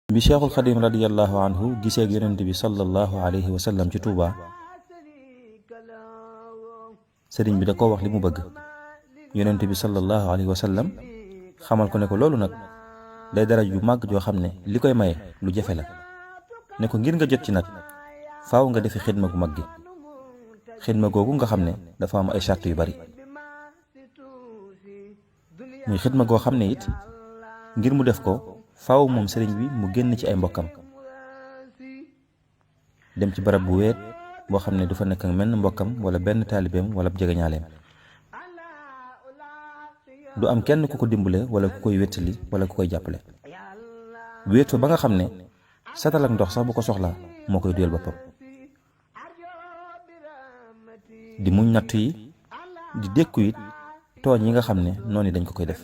bi Cheikhul Xadim radiyallahu anhu gisee ak yonent bi sallallahu alayhi wa sallam ci Touba sëriñ bi da koo wax li mu bëgg yonent bi sallallahu alayhi wa sallam xamal ko ne ko loolu nag day dara ju màgg joo xam ne li koy maye lu jafe la ne ko ngir nga jot ci nag faaw nga defi xidma gu mag gi xidma googu nga xam ne dafa am ay charte yu bari muy xidma goo xam ne it ngir mu def ko faaw moom sëriñ bi mu génn ci ay mbokkam dem ci barab bu weet boo xam ne du fa nekk ak menn mbokkam wala benn taalibeem wala jegeñaaleem du am kenn ku ko dimbale wala ku koy wéttali wala ku koy jàppale wéet fa ba nga xam ne satal ak ndox sax bu ko soxlaa moo koy duyal boppam di muñ natt yi di dékku it tooñ yi nga xam ne noonu dañ ko koy def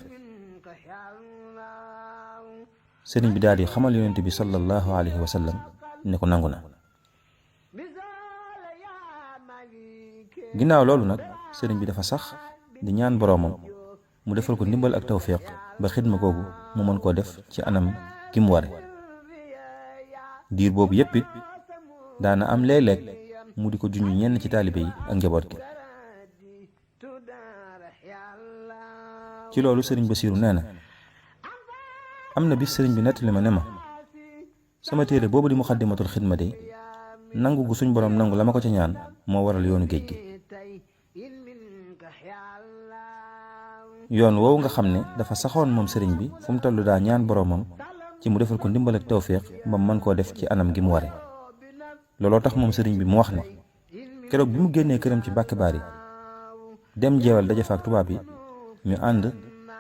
sëriñ bi daal di xamal yonent bi sallallahu alayhi wa sallam ne ko nangu na ginnaaw loolu nag sëriñ bi dafa sax di ñaan boroomam mu defal ko ndimbal ak tawfiq ba xidma googu mu mën koo def ci anam ki mu ware diir boobu yépp it daana am léeg-léeg mu di ko junj ñenn ci taalibe yi ak njaboot gi ci loolu sëriñ Basiiru nee na am na bis sëriñ bi nettali ma ne ma sama téere boobu di muxaddimatul xidma de nangu gu suñ borom nangu la ma ko ca ñaan moo waral yoonu géej gi yoon woowu nga xam ne dafa saxoon moom sëriñ bi fu mu toll daa ñaan boroomam ci mu defal ko ndimbal ak tawfiq ba mën koo def ci anam gi mu ware looloo tax moom sëriñ bi mu wax ne keroog bi mu génnee këram ci Mbàkke Baari dem jeewal daje fa ak tubaab yi ñu ànd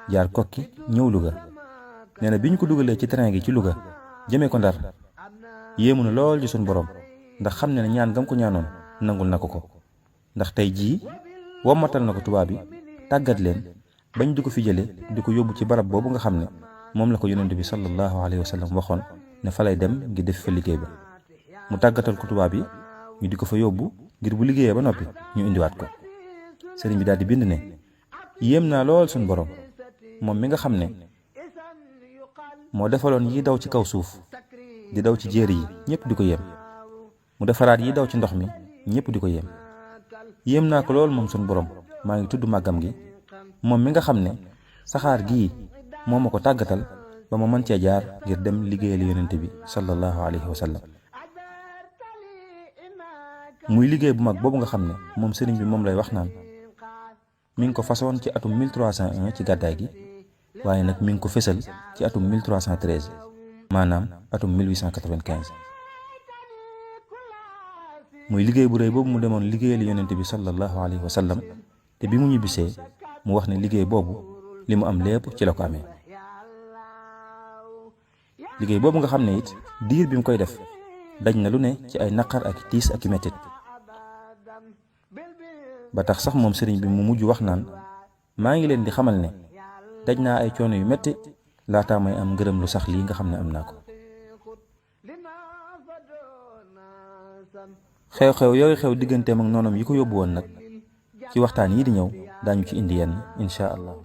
jaar kokki ñëw Louga nee na bi ñu ko dugalee ci train gi ci Louga jëmee ko Ndar yéemu na lool ci suñ borom ndax xam ne ñaan gam ko ñaanoon nangul na ko ndax tey jii wommatal na ko tubaab yi tàggat leen bañ di ko fi jële di ko yóbbu ci barab boobu nga xam ne moom la ko yonent bi sallallahu alayhi wa sallam waxoon ne fa lay dem ngir def fa liggéey ba mu tàggatal ko tubaab yi ñu di ko fa yóbbu ngir bu liggéeyee ba noppi ñu indiwaat ko sëriñ bi daal di bind ne yéem naa lool suñ borom moom mi nga xam ne moo defaloon yi daw ci kaw suuf di daw ci jéeri yi ñëpp di ko yéem mu defaraat yi daw ci ndox mi ñëpp di ko yéem naa ko lool moom suñ borom maa ngi tudd màggam gi moom mi nga xam ne saxaar gii moo ma ko tàggatal ba ma mën cee jaar ngir dem liggéeyal yonent bi sallallahu alayhi wa sallam muy liggéey bu mag boobu nga xam ne moom sëriñ bi moom lay wax naan mi ngi ko façon ci atum 1301 ci gàddaay gi waaye nag mi ngi ko fësal ci atum 1313 maanaam atum 1895 muy liggéey bu rëy boobu mu demoon liggéeyal yonent bi sallallahu alayhi wa sallam te bi mu ñibbisee mu wax ne liggéey boobu li mu am lépp ci la ko amee liggéey boobu nga xam ne it diir bi mu koy def daj na lu ne ci ay naqar ak tiis ak mettit ba tax sax moom sëriñ bi mu mujj wax naan maa ngi leen di xamal ne daj naa ay coono yu metti laataa may am ngërëm lu sax lii nga xam ne am naa ko xew-xew yooyu xew digganteem ak noonam yi ko yóbbu woon nag ci waxtaan yi di ñëw daañu ci indi yenn incha allah